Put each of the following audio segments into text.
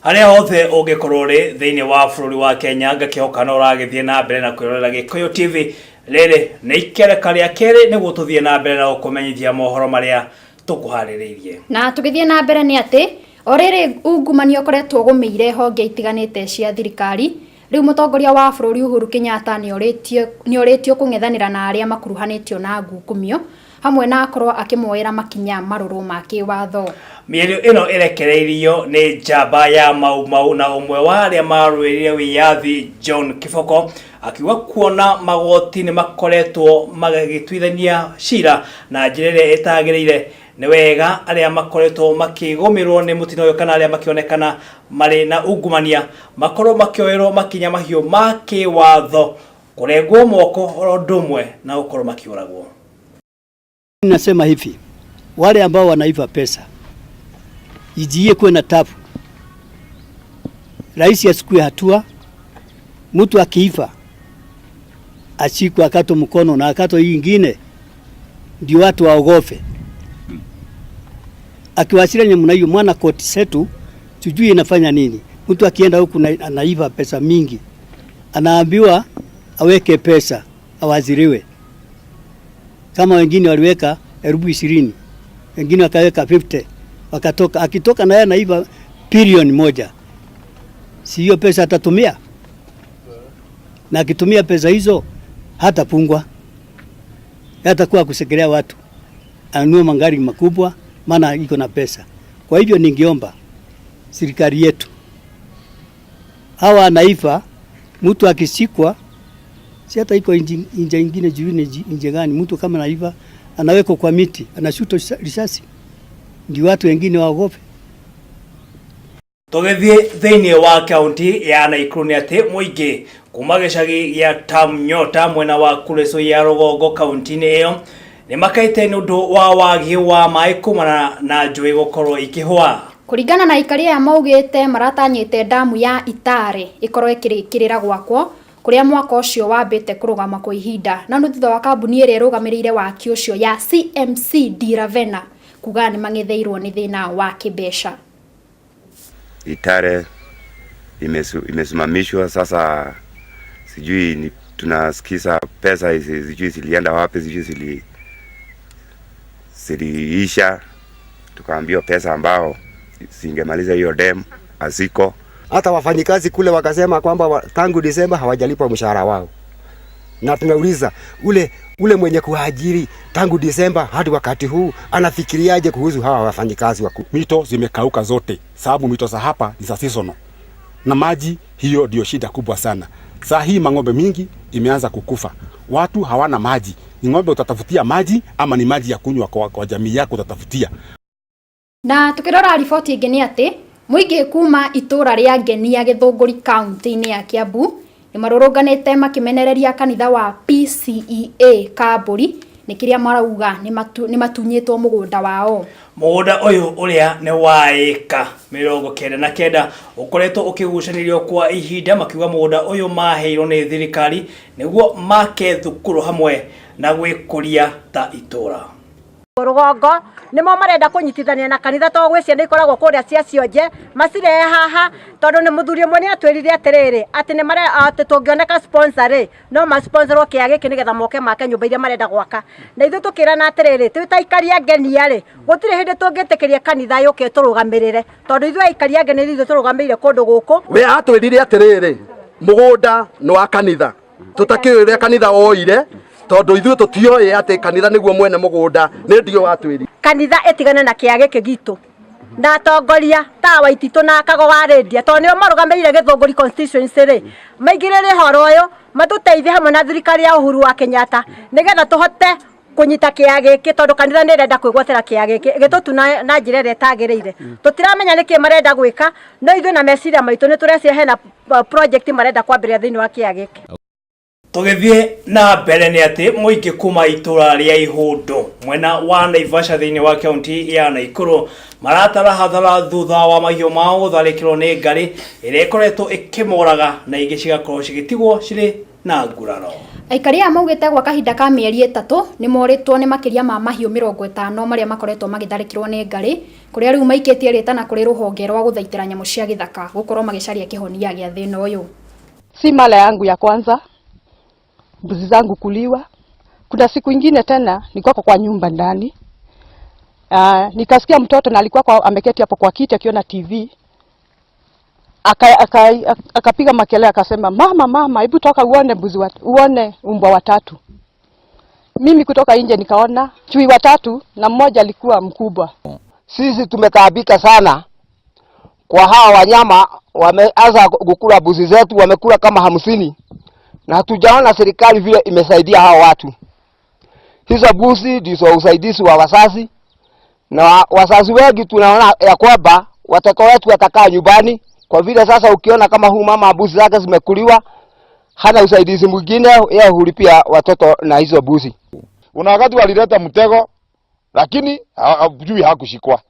Aria othe ungikorwo ri thiini wa bururi wa Kenya ngakihoka no uragithie na mbere na kwirorera Gikuyu TV riri ni ikereka ria keri niguo tuthie na mbere na gukumenyithia mohoro maria tukuhaririirie na tugithie na mbere ni ati oriri ungumanio koretwo gumeire honge itiganite cia thirikari riu mutongoria wa bururi Uhuru Kenyatta ni oritio kungethanira na aria makuruhanitio na ngukumio hamwe na akorwo akimoera makinya maruru ma kiwatho. Mierio ino irekereirio ni njamba ya Mau na umwe wa aria marwirire wiyathi John Kiboko akiwa kuona magoti ni makoretwo magagitwithania cira na njirere itagireire ni wega aria makoretwo makigomirwo ni mutino uyo kana aria makionekana mari na ungumania makorwo makioerwo makinya mahio ma kiwatho kurengwo moko orondumwe na ukorwo makiuragwo. Nasema hivi, wale ambao wanaiva pesa ijie kuwe na tabu. Rais asikue hatua, mtu akiiva achikwe akato mkono na akato hii ingine ndio watu waogofe. Akiwashiria namna hiyo mwana koti setu sijui inafanya nini. Mtu akienda huku anaiva pesa mingi anaambiwa aweke pesa awaziriwe. Kama wengine waliweka 20,000, wengine wakaweka 50, wakatoka akitoka na yeye anaiva bilioni 1. Si hiyo pesa atatumia? Na akitumia pesa hizo hata pungwa. Hatakuwa kusekelea watu. Anunue magari makubwa maana iko na pesa. Kwa hivyo ningeomba serikali yetu hawa anaiva mtu akishikwa si hata iko nje ingine juu nje gani mtu kama naiva anawekwa kwa miti anashuto risasi ndio watu wengine waogope. Tugethie thiini wa kaunti ya Naikuru ni ati muingi kuma gicagi ya Tamnyota mwena wa Kureso ya Rugongo kaunti-ini iyo ni makaite ni undu wa wagi wa mai kumana na njui gukorwo ikihwa. Kuringana na ikaria ya maugite maratanyite damu ya Itare ikorwo ikirikirira gwakwo kuria mwaka ucio wambite kurugama kwa ihinda na nutitho wa kambuni ire rugamirire waki ucio ya CMC Diravena kuga ni mangetheirwo ni thina wa kibesha. Itare imesimamishwa sasa, sijui tunasikiza pesa sijui zilienda wapi, sijui ziliisha, tukaambiwa pesa ambao singemaliza hiyo dam aziko. Hata wafanyikazi kule wakasema kwamba tangu Disemba hawajalipa mshahara wao. Na tunauliza ule mwenye kuajiri tangu Disemba hadi wakati huu anafikiriaje kuhusu hawa wafanyikazi wako? Mito zimekauka zote, sababu mito za hapa ni za seasonal. Na maji hiyo ndio shida kubwa sana. Saa hii mang'ombe mingi imeanza kukufa. Watu hawana maji. Ni ng'ombe utatafutia maji ama ni maji ya kunywa kwa jamii yako utatafutia. Na tukirora ripoti ingĩ nĩ atĩ muingi kuma itura ria Ngenia Githunguri kaunti-ini ya Kiambu ni marurunganite makimenereria kanitha wa PCEA Kamburi ni kiria marauga ni matunyitwo mugunda wao. Mugunda uyu uria ni wa eka 99 ukoretwo ukigucanirio kwa ihinda makiuga mugunda uyu maheirwo ni thirikari niguo make thukuru hamwe na gwikuria ta itura. Rugongo nimo marenda kunyitithania na kanitha to gwiciana ikoragwo kuria cia cionje macirehe haha tondu ni muthuri mwe ni atwirire atiriri ati ni mare ati tungioneka sponsor ri no ma sponsorwo kia giki nigetha moke make nyumba iria marenda gwaka na ithu tukirana atiriri twitaikaria Ngenia ri gutire hindi tungitikiria kanitha yuke turugamirire tondu ithu aikaria Ngenia ithu turugamirire kundu guku we atwirire atiriri mugunda ni wa kanitha tutakiuria kanitha woire tondu ithuĩ tutioe ati kanitha niguo mwene mugunda ni ndio watwiri kanitha etigane na kia giki gitu na tongoria ta Waititu na Kago wa Rendia tondu nio marugamirire Githunguri constituency ri maigirire horo uyu matuteithie hamwe na thirikari ya Uhuru wa Kenyatta nigetha tuhote kunyita kia giki tondu kanitha ni renda kwigwatira kia giki gitutu na njira ire tagiriire tutiramenya niki marenda gwika no ithuĩ na meciria maitu ni turecia hena project marenda kwambiria thiini wa kia giki. Tugethie na mbere ni ati muingi kuma itura ria Ihundu mwena wa Naivasha thiini wa kaunti ya Naikuru maratara hathara thutha wa mahiũ mao gutharikirwo ni ngari iria ikoretwo ikimoraga na ingi cigakorwo cigitigwo ciri na nguraro. Aikari a maugite gwa kahinda ka mieri 3 ni moritwo ni makiria ma mahiu 50 maria makoretwo magitharikirwo ni ngari kuria riu maikitie ritana kuri ruhonge rwa guthaitira nyamu cia githaka gukorwo magicaria kihonia gia thina uyu. Si mara yangu ya kwanza mbuzi zangu kuliwa. Kuna siku ingine tena nilikuwa kwa nyumba ndani. Nikasikia mtoto na alikuwa ameketi hapo kwa kiti akiona TV. Akapiga makelele akasema, mama, hebu toka uone umbwa watatu. Mimi kutoka nje nikaona chui watatu na mmoja alikuwa mkubwa. Sisi tumetaabika sana kwa hawa wanyama, wameanza kukula mbuzi zetu, wamekula kama 50 na hatujaona serikali vile imesaidia hawa watu. Hizo mbuzi ndizo usaidizi wa wazazi, na wazazi wengi tunaona ya kwamba watoto wetu watakaa nyumbani. Kwa vile sasa ukiona kama huu mama mbuzi zake zimekuliwa, hana usaidizi mwingine, yeye hulipia watoto na hizo mbuzi. Una wakati walileta mtego lakini hajui hakushikwa.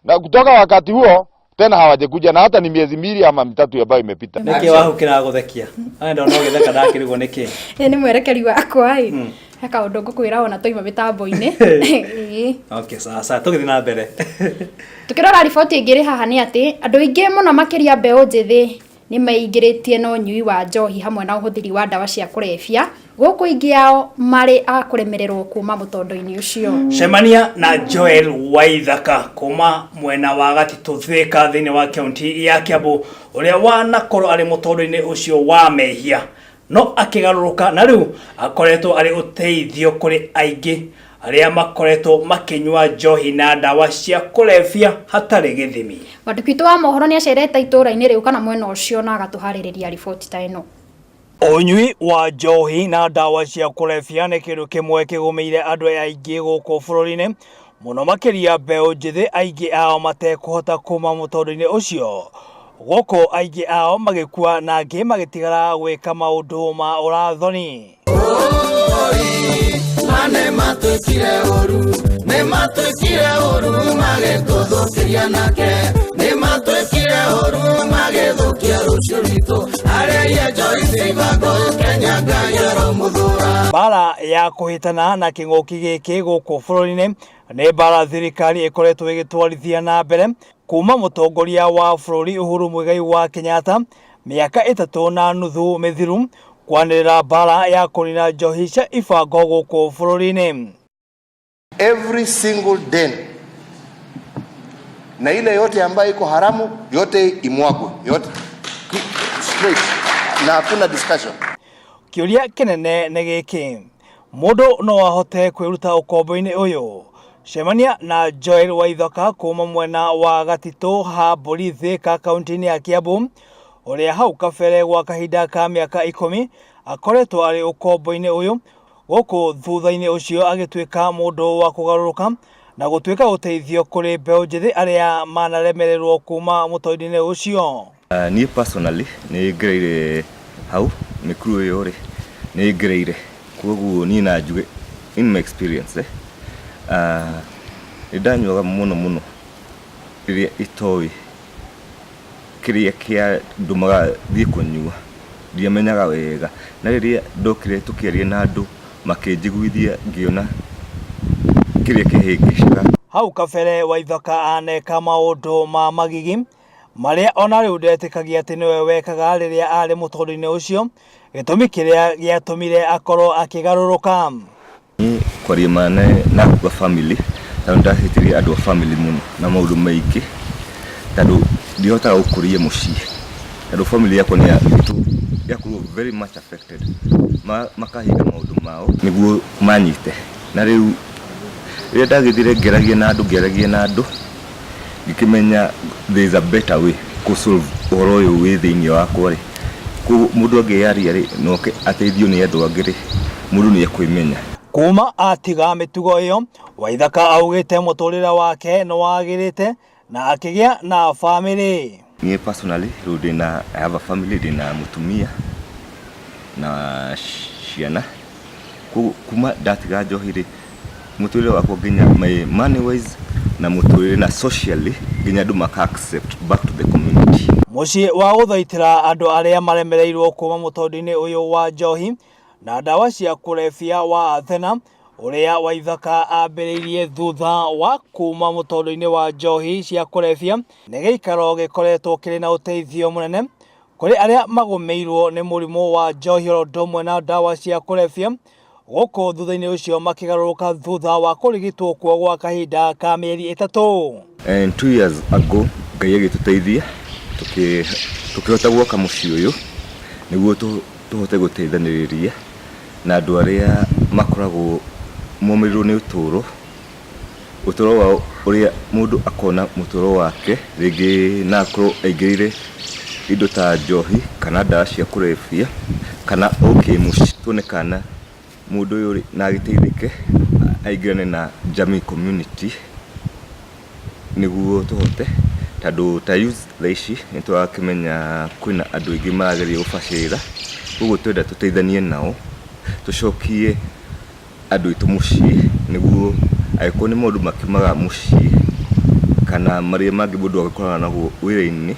Na kutoka wakati huo tena hawajakuja, na hata ni miezi 2 ama 3 ambayo imepita. Niki wahu kira guthekia. Anda no githeka ndakirigwo niki. Ni mwerekeri wakwa ai. Haka undu ngukwira ona toima mitambo-ini. Okay, sasa tugithi na mbere. Tukirora riboti ingiri haha ni ati andu ingi muno makiria mbeu njithi ni maingiritie no nyui wa njohi hamwe na uhuthiri wa dawa cia kurebia guku ingi yao mari a kuremererwo kuma mutondo-ini ucio. Cemania na Joel Waithaka kuma mwena wa Gatito Thika thini wa county ya Kiambu uria wanakorwo ari mutondo-ini ucio wa mehia no akigaruruka na riu akoretwo ari uteithio kuri aingi aria makoretwo makinywa njohi na dawa cia kurebia hatari githimi. Madukito wa mohoro ni acerete itura-ini riu kana mwena ucio na agatuhaririria riboti ta ino. Unyui wa njohi na dawa cia kurebia ni kindu kimwe kigumeire andu aingi guku bururi-ini muno makiria mbeu njithi aingi ao matekuhota kuma mutondo-ini ucio guku aingi ao magikua na angi magitigara gwika maundu ma urathoni. Ne matwikire oru magituthukiria nake ne matwikire oru magithukia rucio rwitũ aria njohi ibango Kenya ngayero muthura. Bara ya kuhitana na king'uki giki guku bururi-ini ni bara thirikari ikoretwo igitwarithia na mbere kuma mutongoria wa bururi Uhuru Muigai wa Kenyatta miaka 3.5 mithiru kwanirira bara ya kunina njohi cia ibango guku bururi-ini. Every single den na ile yote ambayo iko haramu yote imwagwe yote straight na hakuna discussion. Kiuria kinene ni giki mundu no ahote kwiruta ukombo-ini uyu. Cemania na Joel Waithaka kuma mwena wa Gatito ha Mburi Thika kaunti-ini ya Kiambu uria hau kabere gwa kahinda ka miaka 10 akoretwo ari ukombo-ini uyu guku thutha-ini ucio agitwika mundu wa kugaruruka na gutwika uteithio kuri mbeu njithi aria manaremererwo kuma mutondo-ini ucio. Ni personally ni ngereire hau mikuru yo ri ni ngereire koguo ni na njuge in my experience idanyuga muno iria itoi kiria kia ndumaga thii kunyua ndiamenyaga wega na riria ndokire tukiaria na andu makinjiguithia ngiona kiria kihingicaga. Hau kabere Waithaka aneka maundu ma magigi maria ona riu ndetikagia ati niwe wekaga riria ari mutondo-ini ucio gitumi kiria giatumire akorwo akigaruruka. Ni kwaria na kwa family na ndahitiria andu a family muno na maundu maingi tondu ndihotaga gukuria mucii tondu family yakwa ni yakorwo very much affected makahinga maundu mao niguo manyite na riu riria ndagithire ngeragia na andu ngikimenya there is a better way to solve uhoro uyu wi thiini wakwa ri ku mundu angiaria ri no ateithio ni andu angiri mundu ni akwimenya. Kuma atiga mitugo iyo Waithaka augite muturira wake no wagirite na akigia na family. Me personally I have a family dina mutumia na ciana kuma datiga njohiri muturire wakwa nginya my money wise na muturire na socially nginya andu maka accept back to the community. Mucii wa guthaitira andu aria maremereirwo kuma mutondo-ini uyu wa njohi na ndawa cia kulevya wa Athena uria Waithaka ambĩrĩirie thutha wa kuma mũtondũ-inĩ wa njohi cia kulevya nĩ gĩikaro gĩkoretwo kĩrĩ na ũteithio mũnene kũrĩ arĩa magũmĩirwo nĩ mũrimũ wa njohi o ũndũ ũmwe na ndawa cia kulevya gũkũ thutha-inĩ ũcio makĩgarũrũka thutha wa kũrigitwo kuo gwa kahinda ka mĩeri 3. And 2 years ago Ngai agĩtũteithia tukihota gwaka mũciĩ ũyũ nĩguo tũhote gũteithanĩrĩria na andũ arĩa makoragwo momirwo nĩ ũtũro wao ũrĩa mũndũ akona mũtũro wake rĩngĩ na akorwo aingĩrire indo ta njohi kana ndawa cia kulevya kana mũciĩ tuonekana mũndũ ũyũ na agĩteithĩke aingĩrane na jamii community nĩguo tũhote tondũ ta youth thaici nĩtũrakĩmenya kwĩna andũ aingĩ marageria gũbacĩrĩra ũguo twenda tũteithanie nao tũcokie andũ aitũ mũciĩ nĩguo angĩkorwo nĩ maũndũ makiumaga mũciĩ kana marĩa mangĩ mũndũ agĩkorana naguo wĩra-inĩ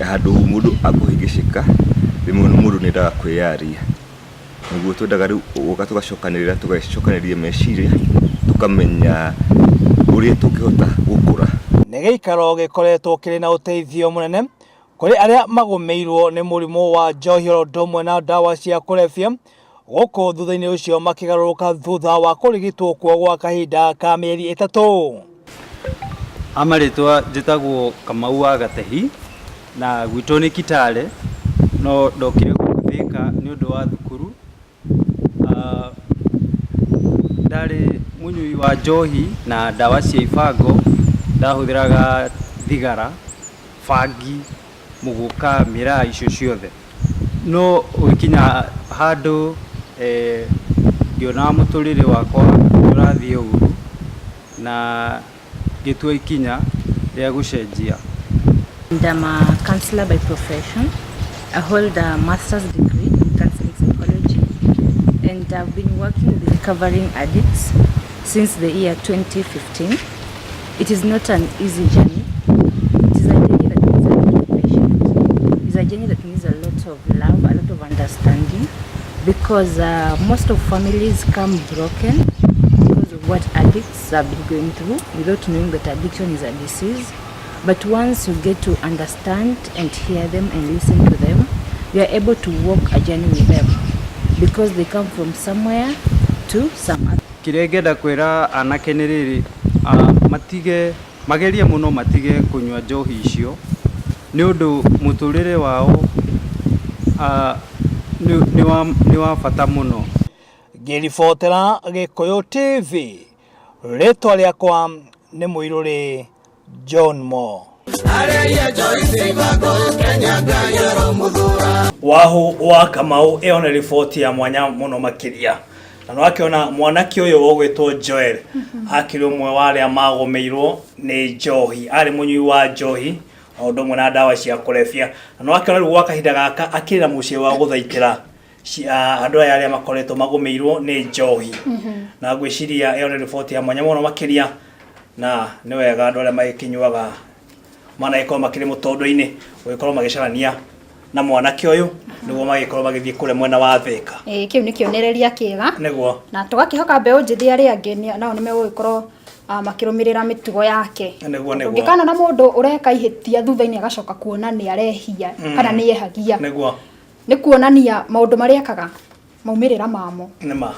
handũ mũndũ akũhĩngĩcĩka rĩmwe mũndũ nĩendaga kwĩyaria nĩguo twendaga rĩu gũka tũgacokanĩrĩria meciria tũkamenya ũrĩa tũngĩhota gũkũra. Nĩ gĩikaro gĩkoretwo kĩrĩ na ũteithio mũnene kũrĩ arĩa magũmĩirwo nĩ mũrimũ wa njohi o ũndũ ũmwe na ndawa cia kulevya gũkũ thutha-inĩ ũcio makĩgarũrũka thutha wa kũrigitwo kuo gwa kahinda ka mĩeri 3. Amarĩtwa njĩtagwo Kamau wa Gatehi na gwitũ nĩ Kitale no ndokire gũthĩka nĩ ũndũ wa thukuru. Ndarĩ mũnyui wa njohi na ndawa cia ibango, ndahũthĩraga thigara, bangi, mũgũka, mĩraa icio ciothe. No ũkinya handũ ngĩona mũtũrĩre wakwa ũrathiĩ ũru na gĩtua ikinya rĩa gũcenjia. I'm a counselor by profession. I hold a master's degree in counseling psychology and I've been working with recovering addicts since the year 2015. It is not an easy journey. It is a journey that needs a lot of patience. It is a journey that needs a lot of love, a lot of understanding, because most of families come broken because of what addicts have been going through without knowing that addiction is a disease. But once you get to understand and hear them and listen to them, you are able to walk a journey with them because they come from somewhere to some other. Kĩrĩa ngenda kwĩra anake nĩ rĩrĩ, magerie mũno matige kũnyua njohi icio nĩ ũndũ mũtũrĩre wao nĩ wa bata mũno. Ngĩribotera Gĩkũyũ TV, rĩtwa rĩakwa nĩ Mũirũrĩ John Mo. Wahu wa Kamau ĩyo nĩ riboti ya mwanya mũno makĩria. Na no akĩona mwanake ũyũ ũgwĩtwo Joel akĩrĩ ũmwe wa arĩa magũmĩirwo nĩ njohi, arĩ mũnyui wa njohi o ũndũ ũmwe na ndawa cia kulevya. Na no akĩona rĩu gwa kahinda gaka akĩrĩ na mũciĩ wa gũthaitĩra andũ aya arĩa makoretwo magũmĩirwo nĩ njohi. Na ngwĩciria ĩyo nĩ riboti ya mwanya mũno makĩria na nĩ wega andũ arĩa magĩkinyuaga managĩkorwo makĩrĩ mũtondũ-inĩ gũgĩkorwo magĩcarania na mwanake ũyũ nĩguo magĩkorwo magĩthiĩ kũrĩa mwena wa Thĩka. Kĩu nĩ kĩonereria kĩega nĩguo na tũgakĩhoka mbeũ njĩthĩ arĩa angĩ nao nĩ megũgĩkorwo makĩrũmĩrĩra mĩtugo yake. Ũngĩkana na mũndũ ũreka ihĩtia thutha-inĩ agacoka kuona nĩ arehia kana nĩ ehagia, nĩ kuonania maũndũ marĩa ekaga maumĩrĩra mamo nĩma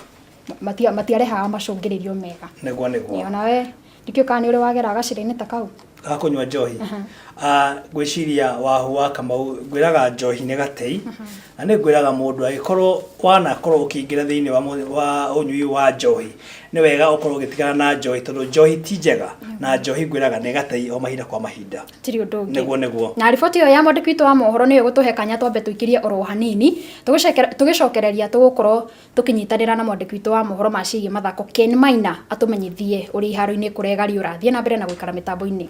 matiarehaga macũngĩrĩrio mega. Nĩguo nawe ndikĩo kana nĩ ũrĩ wagera gacĩra-inĩ ta kau gakunywa njohi. Gwĩciria Wahu wa Kamau ngwĩraga njohi nĩ gatei na nĩ ngwĩraga mũndũ agĩkorwo wanakorwo ũkĩingĩra thĩinĩ wa ũnyui wa njohi nĩ wega ũkorwo ũgĩtigana na njohi tondũ njohi ti njega na njohi ngwĩraga nĩ gatei o mahinda kwa mahinda. Tiri ũndũ ũngĩ. Nĩguo. Na riboti ĩyo ya mwandĩki witũ wa mohoro nĩyo gũtũhe kanya twambe tũikĩrie oro hanini tũgĩcokereria tũgũkorwo tũkĩnyitanĩra na mwandĩki witũ wa mohoro ma ciĩgiĩ mathako Ken Maina atũmenyithie ũrĩa iharo-inĩ kũrĩa gari ũrathiĩ na mbere na gũikara mĩtambo-inĩ.